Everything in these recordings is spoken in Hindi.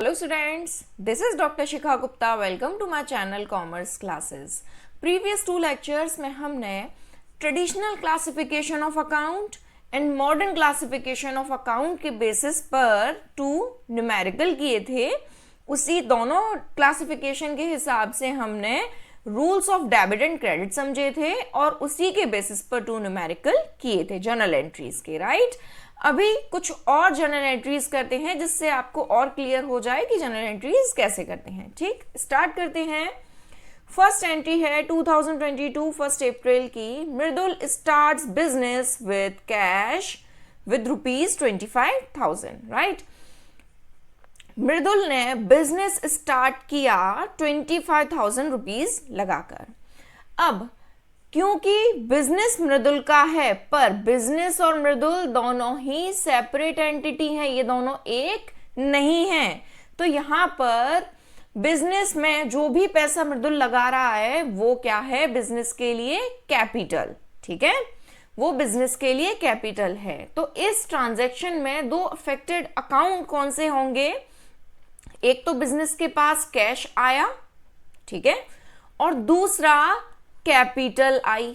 Hello students, this is Dr. Shikha Gupta. Welcome to my channel Commerce Classes. Previous two lectures में हमने traditional classification of account and modern classification of account के बेसिस पर टू न्यूमेरिकल किए थे. उसी दोनों क्लासिफिकेशन के हिसाब से हमने rules of debit and credit समझे थे और उसी के बेसिस पर टू न्यूमेरिकल किए थे जर्नल एंट्रीज के. राइट, अभी कुछ और जर्नल एंट्रीज करते हैं जिससे आपको और क्लियर हो जाए कि जर्नल एंट्रीज कैसे करते हैं. ठीक, स्टार्ट करते हैं. फर्स्ट एंट्री है 2022 फर्स्ट अप्रैल की. Mridul starts business with cash with ₹25,000. Right, Mridul ने बिजनेस स्टार्ट किया 25,000 रुपीज लगाकर. अब क्योंकि बिजनेस मृदुल का है पर बिजनेस और मृदुल दोनों ही सेपरेट एंटिटी हैं, ये दोनों एक नहीं हैं, तो यहां पर बिजनेस में जो भी पैसा मृदुल लगा रहा है वो क्या है, बिजनेस के लिए कैपिटल. ठीक है, वो बिजनेस के लिए कैपिटल है. तो इस ट्रांजैक्शन में दो अफेक्टेड अकाउंट कौन से होंगे, एक तो बिजनेस के पास कैश आया, ठीक है, और दूसरा कैपिटल आई.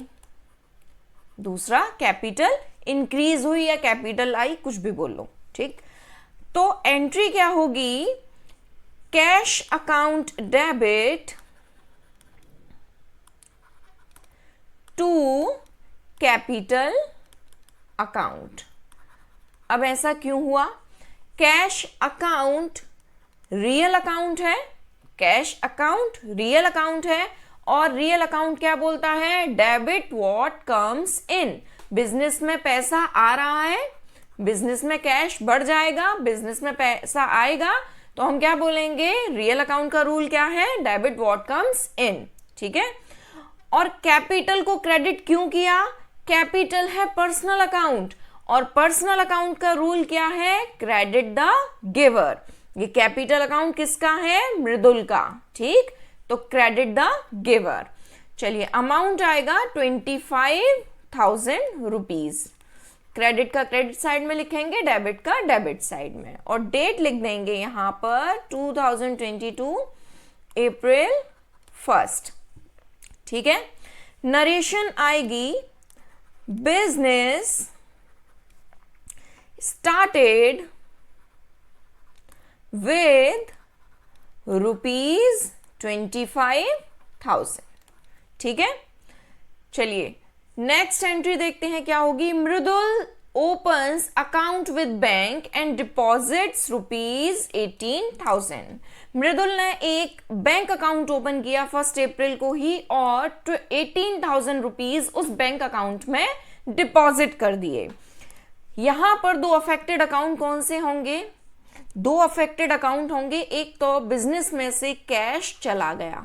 दूसरा कैपिटल इंक्रीज हुई या कैपिटल आई, कुछ भी बोल लो. ठीक, तो एंट्री क्या होगी, cash account debit to capital account. अब ऐसा क्यों हुआ, कैश अकाउंट रियल अकाउंट है, कैश अकाउंट रियल अकाउंट है और रियल अकाउंट क्या बोलता है, debit what comes in. Business में पैसा आ रहा है, बिजनेस में कैश बढ़ जाएगा, बिजनेस में पैसा आएगा, तो हम क्या बोलेंगे, रियल अकाउंट का रूल क्या है, डेबिट व्हाट कम्स इन. ठीक है, और कैपिटल को क्रेडिट क्यों किया, कैपिटल है पर्सनल अकाउंट और पर्सनल अकाउंट का रूल क्या है, क्रेडिट द गिवर. ये कैपिटल अकाउंट किसका है, मृदुल का. ठीक, तो क्रेडिट द गिवर. चलिए, अमाउंट आएगा 25,000 रुपीज. क्रेडिट का क्रेडिट साइड में लिखेंगे, डेबिट का डेबिट साइड में, और डेट लिख देंगे यहां पर 2022 अप्रैल 1. ठीक है, नरेशन आएगी, बिजनेस स्टार्टेड with ₹25,000. ठीक है, चलिए नेक्स्ट एंट्री देखते हैं क्या होगी. Mridul opens account with bank and deposits ₹18,000. Mridul ने एक बैंक अकाउंट ओपन किया 1 अप्रैल को ही और 18,000 रुपीज उस बैंक अकाउंट में डिपॉजिट कर दिए. यहां पर दो अफेक्टेड अकाउंट कौन से होंगे, दो अफेक्टेड अकाउंट होंगे. एक तो बिजनेस में से कैश चला गया,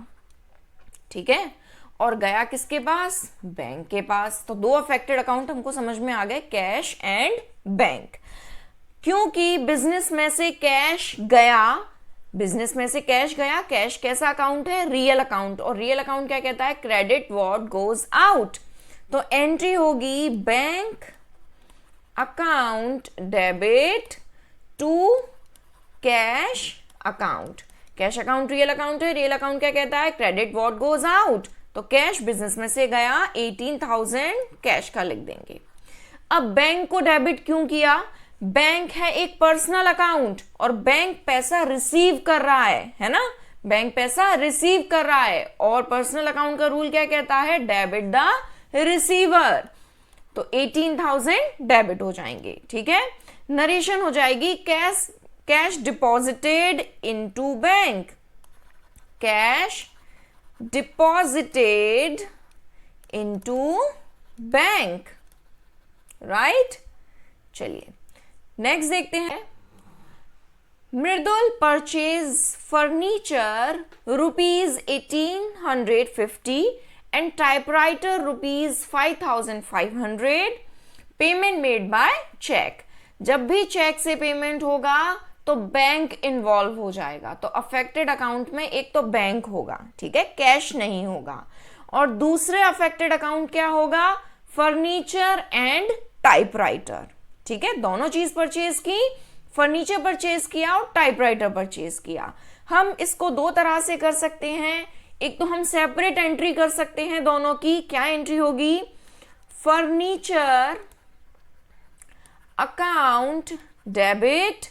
ठीक है, और गया किसके पास, बैंक के पास. तो दो अफेक्टेड अकाउंट हमको समझ में आ गए, कैश एंड बैंक. क्योंकि बिजनेस में से कैश गया, बिजनेस में से कैश गया, कैश कैसा अकाउंट है, रियल अकाउंट, और रियल अकाउंट क्या कहता है, क्रेडिट व्हाट गोज आउट. तो एंट्री होगी bank account debit to cash account. Cash account real account है, रियल अकाउंट क्या कहता है, क्रेडिट व्हाट गोज आउट. तो कैश बिजनेस में से गया, 18,000 कैश का लिख देंगे. अब बैंक को डेबिट क्यों किया, बैंक है एक पर्सनल अकाउंट और बैंक पैसा रिसीव कर रहा है ना, बैंक पैसा रिसीव कर रहा है और पर्सनल अकाउंट का रूल क्या कहता है, डेबिट द रिसीवर. तो 18,000 डेबिट हो जाएंगे. ठीक है, नरेशन हो जाएगी, cash deposited into bank, cash deposited into bank. Right, चलिए नेक्स्ट देखते हैं. Mridul purchase furniture ₹1,850 and typewriter ₹5,500. Payment made by cheque. जब भी चेक से पेमेंट होगा तो बैंक इन्वॉल्व हो जाएगा. तो अफेक्टेड अकाउंट में एक तो बैंक होगा, ठीक है, कैश नहीं होगा, और दूसरे अफेक्टेड अकाउंट क्या होगा, फर्नीचर एंड टाइपराइटर. ठीक है, दोनों चीज परचेज की, फर्नीचर परचेज किया और टाइपराइटर परचेज किया। हम इसको दो तरह से कर सकते हैं, एक तो हम सेपरेट एंट्री कर सकते हैं दोनों की। क्या एंट्री होगी? Furniture account debit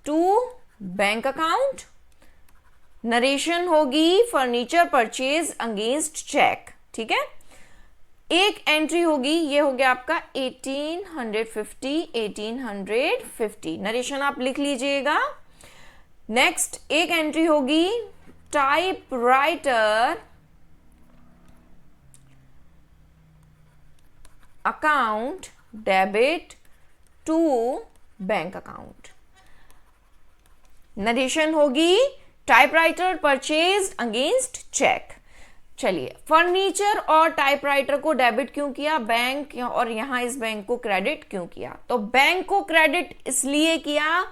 to bank account, narration होगी फर्नीचर परचेज अगेंस्ट चेक। ठीक है, एक एंट्री होगी, ये हो गया आपका 1850 नरेशन आप लिख लीजिएगा। नेक्स्ट एक एंट्री होगी typewriter account debit to bank account, narration होगी टाइपराइटर परचेज अगेंस्ट चेक। चलिए, फर्नीचर और टाइपराइटर को डेबिट क्यों किया बैंक, और यहां इस बैंक को क्रेडिट क्यों किया? तो बैंक को क्रेडिट इसलिए किया,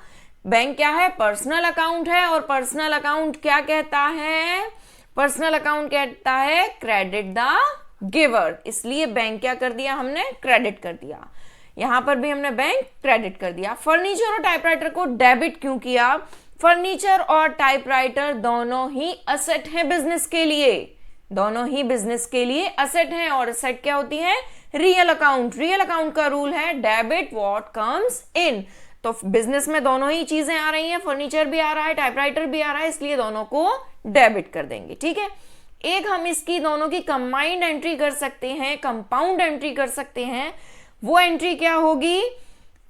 बैंक क्या है? पर्सनल अकाउंट है, और पर्सनल अकाउंट क्या कहता है? पर्सनल अकाउंट कहता है क्रेडिट द गिवर, इसलिए बैंक क्या कर दिया हमने? क्रेडिट कर दिया। यहां पर भी हमने बैंक क्रेडिट कर दिया। फर्नीचर और टाइपराइटर को डेबिट क्यों किया? फर्नीचर और टाइपराइटर दोनों ही असेट है बिजनेस के लिए, दोनों ही बिजनेस के लिए असेट है, और असेट क्या होती है? Real account. रियल अकाउंट का रूल है डेबिट व्हाट कम्स इन, तो बिजनेस में दोनों ही चीजें आ रही हैं, फर्नीचर भी आ रहा है, टाइपराइटर भी आ रहा है, इसलिए दोनों को डेबिट कर देंगे। ठीक है, एक हम इसकी दोनों की कंबाइंड एंट्री कर सकते हैं, कंपाउंड एंट्री कर सकते हैं। वो एंट्री क्या होगी?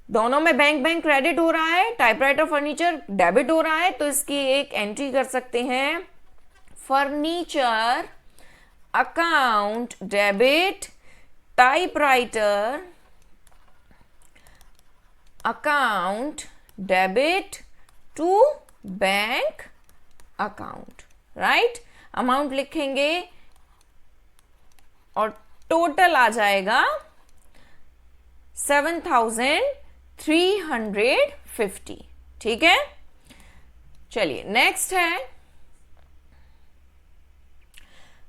दोनों में बैंक बैंक क्रेडिट हो रहा है, टाइपराइटर फर्नीचर डेबिट हो रहा है, तो इसकी एक एंट्री कर सकते हैं furniture account debit typewriter account debit to bank account. Right, amount लिखेंगे और टोटल आ जाएगा 7350। ठीक है, चलिए नेक्स्ट है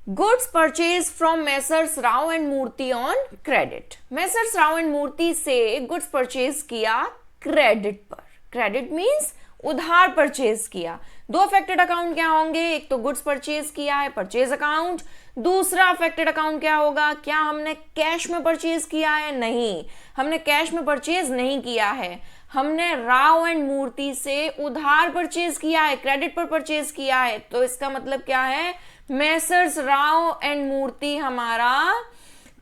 goods purchase from messrs Rao and Murthy on credit. Messrs Rao and Murthy से गुड्स परचेज किया क्रेडिट पर, क्रेडिट मींस उधार परचेज किया। दो अफेक्टेड अकाउंट क्या होंगे? एक तो गुड्स परचेज किया है परचेज अकाउंट, दूसरा अफेक्टेड अकाउंट क्या होगा? क्या हमने कैश में परचेज किया है? नहीं, हमने कैश में परचेज नहीं किया है, हमने राव एंड मूर्ति से उधार परचेज किया है, क्रेडिट पर परचेज किया है। तो इसका मतलब क्या है? मेसर्स राव एंड मूर्ति हमारा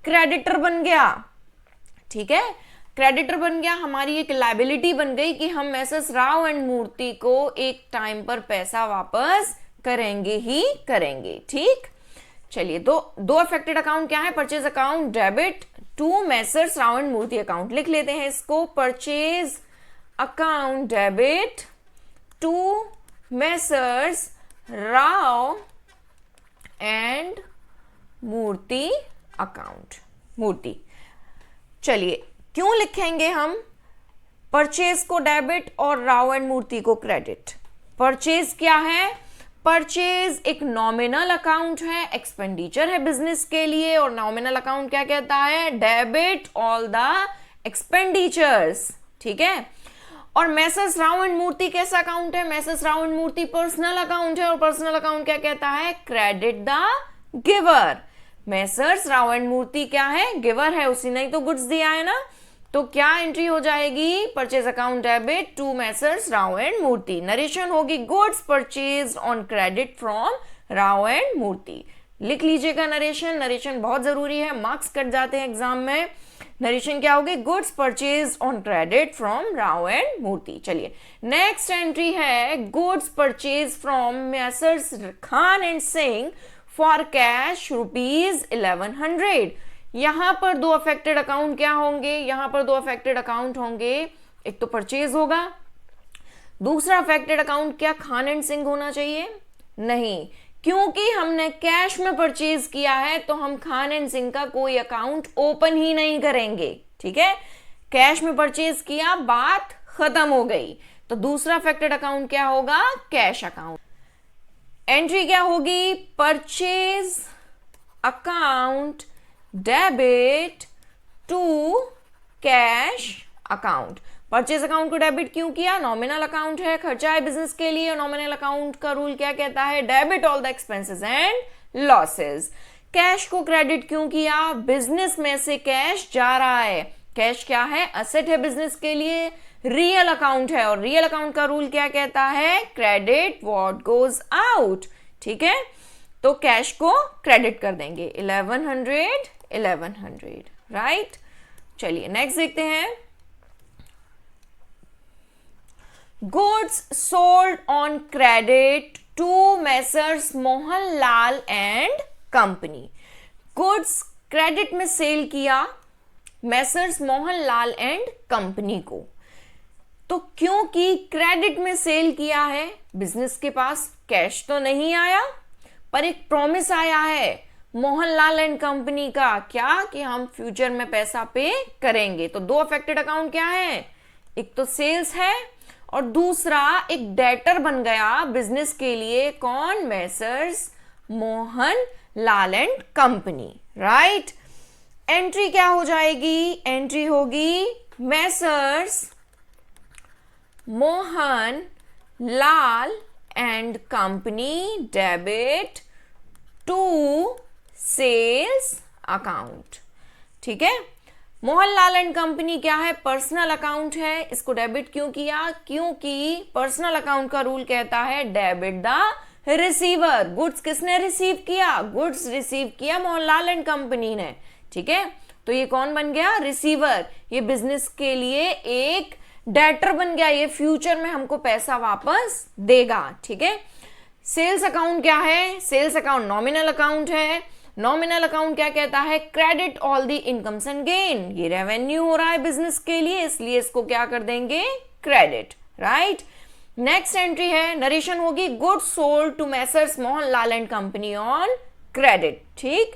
क्रेडिटर बन गया। ठीक है, क्रेडिटर बन गया, हमारी एक लायबिलिटी बन गई कि हम मेसर्स राव एंड मूर्ति को एक टाइम पर पैसा वापस करेंगे ही करेंगे। ठीक, चलिए दो अफेक्टेड अकाउंट क्या है? Purchase account debit to messrs Rao and Murthy account. लिख लेते हैं इसको, purchase account debit to messrs Rao and Murthy account, Murthy. चलिए, क्यों लिखेंगे हम परचेज को डेबिट और राव एंड मूर्ति को क्रेडिट? परचेज क्या है? परचेज एक नॉमिनल अकाउंट है, एक्सपेंडिचर है बिजनेस के लिए, और नॉमिनल अकाउंट क्या कहता है? Debit all the expenditures. ठीक है, और मेसर्स राव एंड मूर्ति कैसा अकाउंट है? Messrs Rao and Murthy personal account है, और पर्सनल अकाउंट क्या कहता है? Credit the giver. Messrs Rao and Murthy क्या है? गिवर है, उसी ने तो गुड्स दिया है ना, तो क्या एंट्री हो जाएगी? Purchase account debit to messrs Rao and Murthy. Narration होगी goods purchase on credit from Rao and Murthy. लिख लीजिएगा नरेशन, नरेशन बहुत जरूरी है, मार्क्स कट जाते हैं एग्जाम में। नरेशन क्या होगी? Goods purchase on credit from Rao and Murthy. चलिए नेक्स्ट एंट्री है goods purchase from messrs Khan and Singh for cash ₹1100। यहां पर दो अफेक्टेड अकाउंट क्या होंगे? यहां पर दो अफेक्टेड अकाउंट होंगे, एक तो परचेज होगा, दूसरा अफेक्टेड अकाउंट क्या खान एंड सिंह होना चाहिए? नहीं, क्योंकि हमने कैश में परचेज किया है तो हम खान एंड सिंह का कोई अकाउंट ओपन ही नहीं करेंगे। ठीक है, कैश में परचेज किया, बात खत्म हो गई। तो दूसरा अफेक्टेड अकाउंट क्या होगा? Cash account. एंट्री क्या होगी? Purchase account debit to cash account. Purchase account को डेबिट क्यों किया? नॉमिनल अकाउंट है, खर्चा है बिजनेस के लिए। नॉमिनल अकाउंट का रूल क्या कहता है? Debit all the expenses and losses. Cash को क्रेडिट क्यों किया? बिजनेस में से कैश जा रहा है। कैश क्या है? असेट है बिजनेस के लिए, रियल अकाउंट है, और रियल अकाउंट का रूल क्या कहता है? Credit what goes out. ठीक है, तो कैश को क्रेडिट कर देंगे 1100 राइट। चलिए नेक्स्ट देखते हैं। Goods sold on credit to messrs Mohanlal and company. Goods credit में सेल किया मेसर्स मोहनलाल एंड कंपनी को। तो क्योंकि क्रेडिट में सेल किया है, बिजनेस के पास कैश तो नहीं आया, पर एक प्रॉमिस आया है मोहनलाल एंड कंपनी का, क्या कि हम फ्यूचर में पैसा पे करेंगे। तो दो अफेक्टेड अकाउंट क्या है? एक तो सेल्स है और दूसरा एक डेटर बन गया बिजनेस के लिए। कौन? Messrs Mohanlal and company right. Entry क्या हो जाएगी? एंट्री होगी messrs Mohan Lal and company debit to sales account. ठीक है, मोहनलाल एंड कंपनी क्या है? पर्सनल अकाउंट है। इसको डेबिट क्यों किया? क्योंकि पर्सनल अकाउंट का रूल कहता है डेबिट द रिसीवर। गुड्स किसने रिसीव किया? गुड्स रिसीव किया मोहनलाल एंड कंपनी ने। ठीक है, तो ये कौन बन गया? रिसीवर। ये बिजनेस के लिए एक डेटर बन गया, ये फ्यूचर में हमको पैसा वापस देगा। ठीक है, सेल्स अकाउंट क्या है? सेल्स अकाउंट नॉमिनल अकाउंट है। नॉमिनल अकाउंट क्या कहता है? Credit all the incomes and gain. ये रेवेन्यू हो रहा है बिजनेस के लिए, इसलिए इसको क्या कर देंगे? Credit right. नेक्स्ट एंट्री है, नरेशन होगी goods sold to messrs Mohanlal and company on credit. ठीक,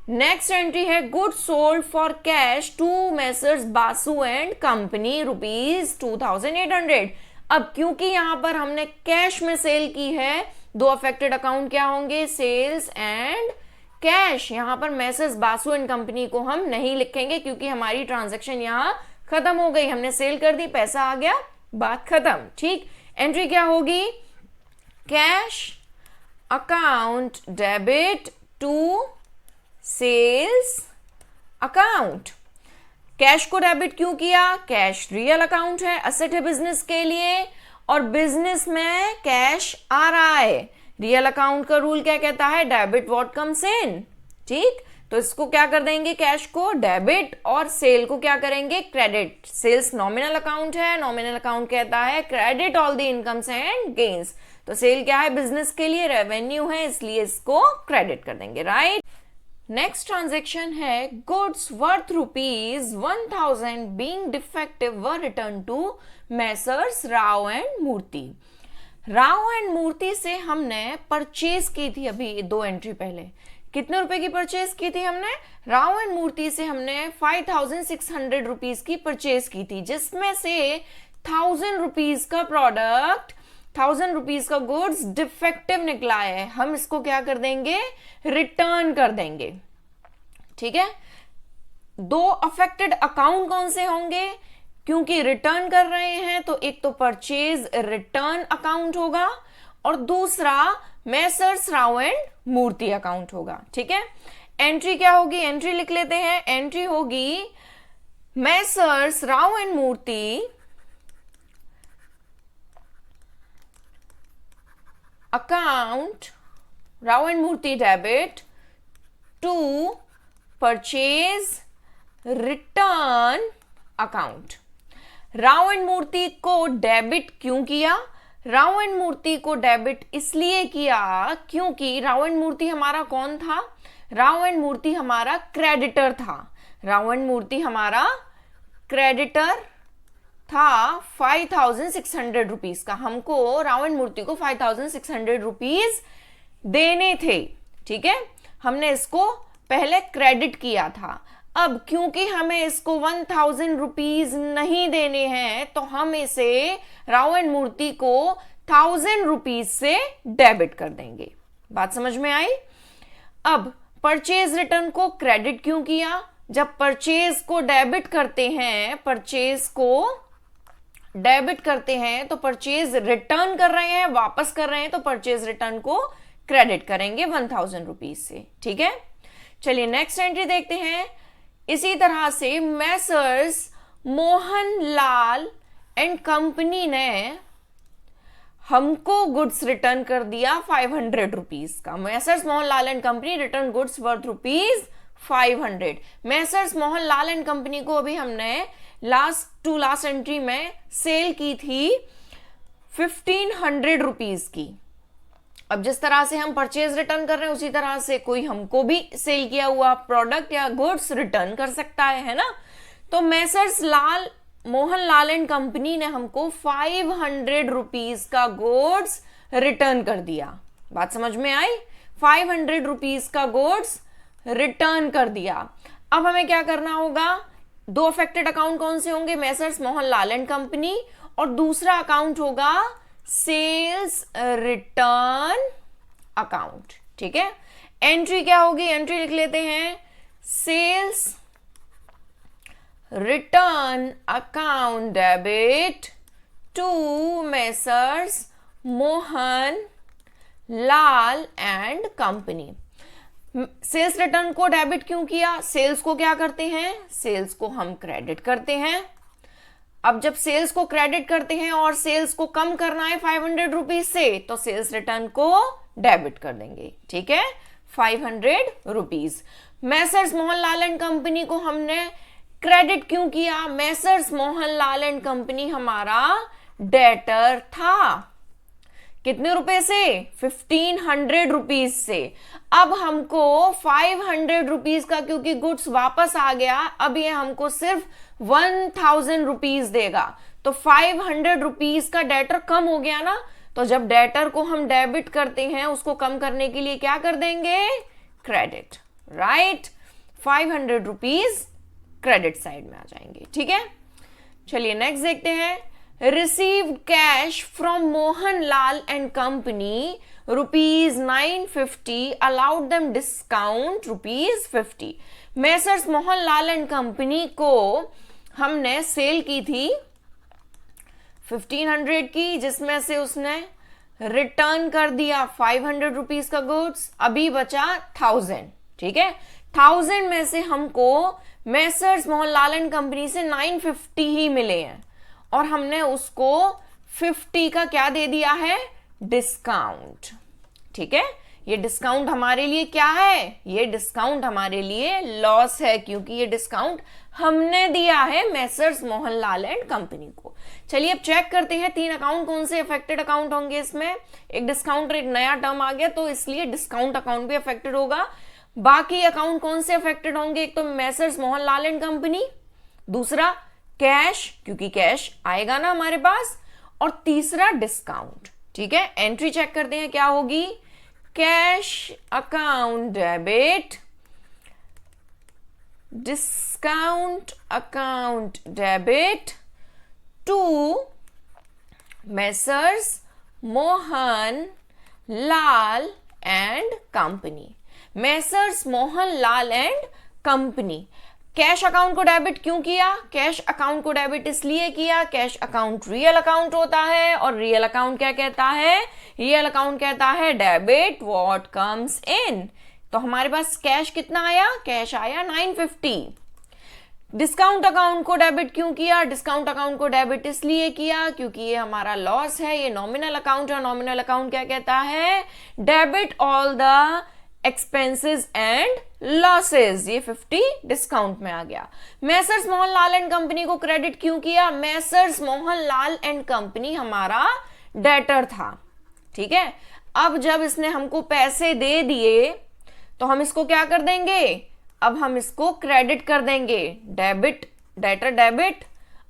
नेक्स्ट एंट्री है goods sold for cash to messrs Basu and company ₹2800। अब क्योंकि यहां पर हमने कैश में सेल की है, दो अफेक्टेड अकाउंट क्या होंगे? Sales and cash. यहां पर मेसर्स बासु एंड कंपनी को हम नहीं लिखेंगे क्योंकि हमारी ट्रांजैक्शन यहां खत्म हो गई, हमने सेल कर दी, पैसा आ गया, बात खत्म। ठीक, एंट्री क्या होगी? Cash account debit to sales account. Cash को डेबिट क्यों किया? कैश रियल अकाउंट है, असेट है बिजनेस के लिए, और बिजनेस में कैश आ रहा है। रियल अकाउंट का रूल क्या कहता है? डेबिट व्हाट कम्स इन। ठीक, तो इसको क्या कर देंगे? कैश को डेबिट, और सेल को क्या करेंगे? क्रेडिट। सेल्स नॉमिनल अकाउंट है, नॉमिनल अकाउंट कहता है credit all the incomes and gains. तो सेल क्या है? बिजनेस के लिए रेवेन्यू है, इसलिए इसको क्रेडिट कर देंगे राइट। नेक्स्ट ट्रांजेक्शन है goods worth ₹1000 being defective were return to messrs Rao and Murthy. Rao and Murthy से हमने परचेज की थी अभी दो एंट्री पहले। कितने रुपए की परचेज की थी हमने? राव एंड मूर्ति से हमने 5600 रुपीज की परचेज की थी, जिसमें से 1000 रुपीज का प्रोडक्ट, 1000 रुपीज का गुड्स डिफेक्टिव निकला है। हम इसको क्या कर देंगे? रिटर्न कर देंगे। ठीक है, दो अफेक्टेड अकाउंट कौन से होंगे? क्योंकि रिटर्न कर रहे हैं तो एक तो परचेज रिटर्न अकाउंट होगा और दूसरा messrs Rao and Murthy account होगा। ठीक है, एंट्री क्या होगी? एंट्री लिख लेते हैं। एंट्री होगी messrs Rao and Murthy account, Rao and Murthy debit to purchase return account. Rao and Murthy को डेबिट क्यों किया? राव एंड मूर्ति को डेबिट इसलिए किया क्योंकि राव एंड मूर्ति हमारा कौन था? राव एंड मूर्ति हमारा क्रेडिटर था। राव एंड मूर्ति हमारा क्रेडिटर था 5600 रुपीज का। हमको राव एंड मूर्ति को 5600 रुपीज देने थे। ठीक है, हमने इसको पहले क्रेडिट किया था। अब क्योंकि हमें इसको 1000 रुपीज नहीं देने हैं तो हम इसे राव एंड मूर्ति को 1000 रुपीज से डेबिट कर देंगे। बात समझ में आई? अब परचेज रिटर्न को क्रेडिट क्यों किया? जब परचेज को डेबिट करते हैं, परचेज को डेबिट करते हैं तो परचेज रिटर्न कर रहे हैं, वापस कर रहे हैं तो परचेज रिटर्न को क्रेडिट करेंगे 1000 रुपीज से। ठीक है, चलिए नेक्स्ट एंट्री देखते हैं। इसी तरह से Messrs Mohan Lal and company ने हमको गुड्स रिटर्न कर दिया 500 रुपीज का। Messrs Mohan Lal and company return goods worth rupees 500। Messrs Mohan Lal and company को अभी हमने लास्ट एंट्री में सेल की थी 1500 रुपीज की। अब जिस तरह से हम परचेज रिटर्न कर रहे हैं उसी तरह से कोई हमको भी सेल किया हुआ प्रोडक्ट या गुड्स रिटर्न कर सकता है ना। तो Messrs Mohan Lal and company ने हमको 500 रुपीज का गुड्स रिटर्न कर दिया। बात समझ में आई? 500 रुपीज का गुड्स रिटर्न कर दिया। अब हमें क्या करना होगा? दो अफेक्टेड अकाउंट कौन से होंगे? Messrs Mohan Lal and company, और दूसरा अकाउंट होगा सेल्स रिटर्न अकाउंट। ठीक है, एंट्री क्या होगी? एंट्री लिख लेते हैं, sales return account debit to messrs Mohan Lal and company. Sales return को डेबिट क्यों किया? सेल्स को क्या करते हैं? सेल्स को हम क्रेडिट करते हैं। अब जब सेल्स को क्रेडिट करते हैं और सेल्स को कम करना है 500 रुपीज से, तो सेल्स रिटर्न को डेबिट कर देंगे। ठीक है, 500 rupees. Messrs Mohan Lal and company को हमने क्रेडिट क्यों किया? Messrs Mohan Lal and company हमारा डेटर था। कितने रुपए से? 1500 रुपीज से। अब हमको 500 रुपीज का क्योंकि गुड्स वापस आ गया, अब ये हमको सिर्फ 1000 रुपीज देगा। तो 500 रुपीज का डेटर कम हो गया ना। तो जब डेटर को हम डेबिट करते हैं उसको कम करने के लिए क्या कर देंगे? Credit. Right, 500 rupees credit side में आ जाएंगे। ठीक है, चलिए नेक्स्ट देखते हैं। Received cash from Mohan Lal and Company rupees 950 allowed them discount rupees 50। Messrs Mohan Lal and company को हमने सेल की थी 1500 की, जिसमें से उसने रिटर्न कर दिया 500 रुपीज का गुड्स, अभी बचा 1000। ठीक है, 1000 में से हमको Messrs Mohan Lal and company से 950 ही मिले हैं और हमने उसको 50 का क्या दे दिया है? डिस्काउंट। ठीक है, ये डिस्काउंट हमारे लिए क्या है? ये डिस्काउंट हमारे लिए लॉस है, क्योंकि ये डिस्काउंट हमने दिया है Messrs Mohan Lal and company को। चलिए अब चेक करते हैं 3 अकाउंट कौन से अफेक्टेड अकाउंट होंगे इसमें। एक डिस्काउंट, एक नया टर्म आ गया तो इसलिए डिस्काउंट अकाउंट भी अफेक्टेड होगा। बाकी अकाउंट कौन से अफेक्टेड होंगे? एक तो Messrs Mohan Lal and company, दूसरा कैश क्योंकि कैश आएगा ना हमारे पास, और तीसरा डिस्काउंट। ठीक है, एंट्री चेक करते हैं क्या होगी। Cash account debit, discount account debit to messrs Mohan Lal and company. Messrs Mohan Lal and company. Cash account को डेबिट क्यों किया? कैश अकाउंट को डेबिट इसलिए किया, कैश अकाउंट रियल अकाउंट होता है और रियल अकाउंट क्या कहता है? रियल अकाउंट कहता है डेबिट व्हाट कम्स इन। तो हमारे पास कैश कितना आया? कैश आया 950। डिस्काउंट अकाउंट को डेबिट क्यों किया? डिस्काउंट अकाउंट को डेबिट इसलिए किया क्योंकि ये हमारा लॉस है, ये नॉमिनल अकाउंट है। नॉमिनल अकाउंट क्या कहता है? Debit all the expenses and losses. ये 50 डिस्काउंट में आ गया। Messrs Mohan Lal and company को क्रेडिट क्यों किया? Messrs Mohan Lal and company हमारा डेटर था। ठीक है, अब जब इसने हमको पैसे दे दिए तो हम इसको क्या कर देंगे? अब हम इसको क्रेडिट कर देंगे। Debit, debtor debit.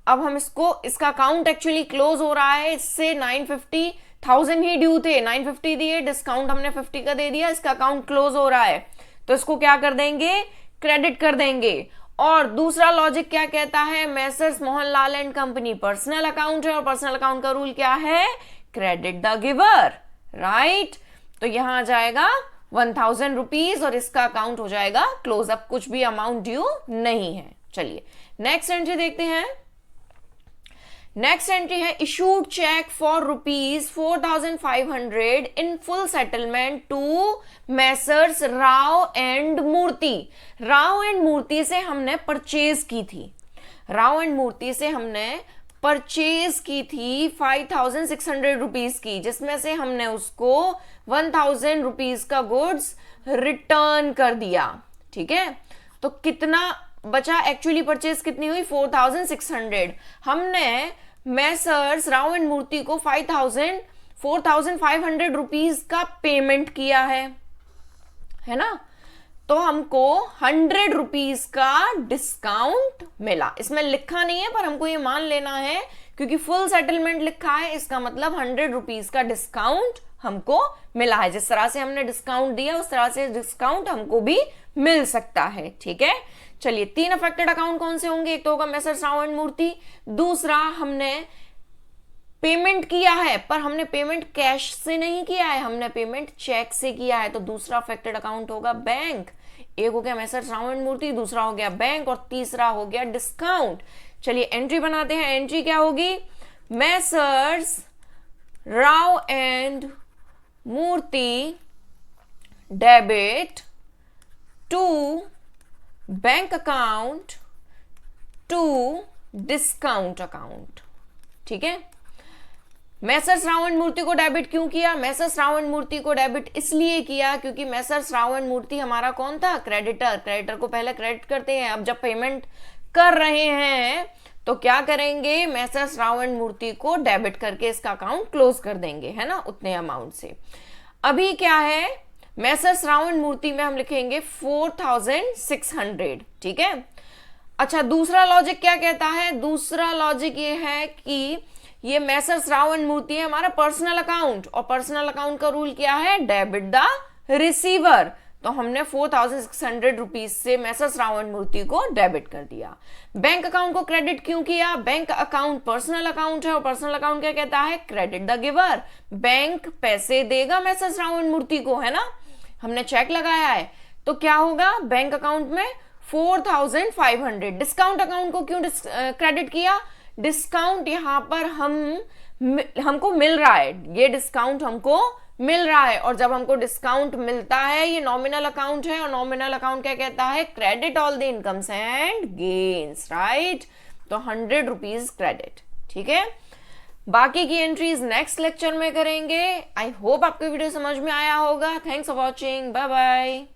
अब हम इसको, इसका अकाउंट एक्चुअली क्लोज हो रहा है, इससे 950 1000 ही ड्यू थे, 950 दिए, डिस्काउंट हमने 50 का दे दिया, इसका अकाउंट क्लोज हो रहा है तो इसको क्या कर देंगे? क्रेडिट कर देंगे। और दूसरा लॉजिक क्या कहता है? Messrs Mohan Lal and company personal account है और पर्सनल अकाउंट का रूल क्या है? Credit the giver. राइट, तो यहां आ जाएगा 1000 रुपीज और इसका अकाउंट हो जाएगा क्लोज अप, कुछ भी अमाउंट ड्यू नहीं है। चलिए नेक्स्ट एंट्री देखते हैं। नेक्स्ट एंट्री है issued cheque for ₹4,500 in full settlement to messrs Rao and Murthy. Rao and Murthy से हमने परचेज की थी, राव एंड मूर्ति से हमने परचेज की थी 5,600 रुपीज की, जिसमें से हमने उसको 1,000 रुपीज का गुड्स रिटर्न कर दिया। ठीक है, तो कितना बचा, एक्चुअली परचेज कितनी हुई 4,600। हमने मैसर्स राव एंड मूर्ति को 4,500 रुपीज का पेमेंट किया है ना, तो हमको 100 रुपीज का डिस्काउंट मिला। इसमें लिखा नहीं है पर हमको ये मान लेना है क्योंकि फुल सेटलमेंट लिखा है, इसका मतलब 100 रुपीज का डिस्काउंट हमको मिला है। जिस तरह से हमने डिस्काउंट दिया उस तरह से डिस्काउंट हमको भी मिल सकता है। ठीक है, चलिए 3 अफेक्टेड अकाउंट कौन से होंगे, एक तो होगा मैसर्स राव एंड मूर्ति, दूसरा हमने पेमेंट किया है पर हमने पेमेंट कैश से नहीं किया है, हमने पेमेंट चेक से किया है, तो दूसरा अफेक्टेड अकाउंट होगा बैंक। एक हो गया मैसर्स राव एंड मूर्ति, दूसरा हो गया बैंक और तीसरा हो गया डिस्काउंट। चलिए एंट्री बनाते हैं। एंट्री क्या होगी, messrs Rao and Murthy debit to bank account to discount account. ठीक है, मैसर्स राव एंड मूर्ति को डेबिट क्यों किया, मैसर्स राव एंड मूर्ति को डेबिट इसलिए किया क्योंकि मैसर्स राव एंड मूर्ति हमारा कौन था, क्रेडिटर। क्रेडिटर को पहले क्रेडिट करते हैं, अब जब पेमेंट कर रहे हैं तो क्या करेंगे, मैसर्स राव एंड मूर्ति को डेबिट करके इसका अकाउंट क्लोज कर देंगे, है ना, उतने अमाउंट से। अभी क्या है, मैसर्स राव एंड मूर्ति में हम लिखेंगे 4,600। ठीक है, अच्छा दूसरा लॉजिक क्या कहता है, दूसरा लॉजिक ये है कि ये मैसर्स राव एंड मूर्ति है हमारा पर्सनल अकाउंट, और पर्सनल अकाउंट का रूल क्या है, डेबिट द रिसीवर। तो हमने 4,600 रुपीज से मैसर्स राव एंड मूर्ति को डेबिट कर दिया। बैंक अकाउंट को क्रेडिट क्यों किया, बैंक अकाउंट पर्सनल अकाउंट है और पर्सनल अकाउंट क्या कहता है, क्रेडिट द गिवर। बैंक पैसे देगा मैसर्स राव एंड मूर्ति को, है ना, हमने चेक लगाया है, तो क्या होगा बैंक अकाउंट में 4,500। डिस्काउंट अकाउंट को क्यों क्रेडिट किया, डिस्काउंट यहां पर हमको मिल रहा है, ये डिस्काउंट हमको मिल रहा है, और जब हमको डिस्काउंट मिलता है, ये नॉमिनल अकाउंट है और नॉमिनल अकाउंट क्या कहता है, credit all the incomes and gains, right. तो 100 रुपीज क्रेडिट। ठीक है, बाकी की एंट्रीज नेक्स्ट लेक्चर में करेंगे। आई होप आपको वीडियो समझ में आया होगा। Thanks for watching, bye bye.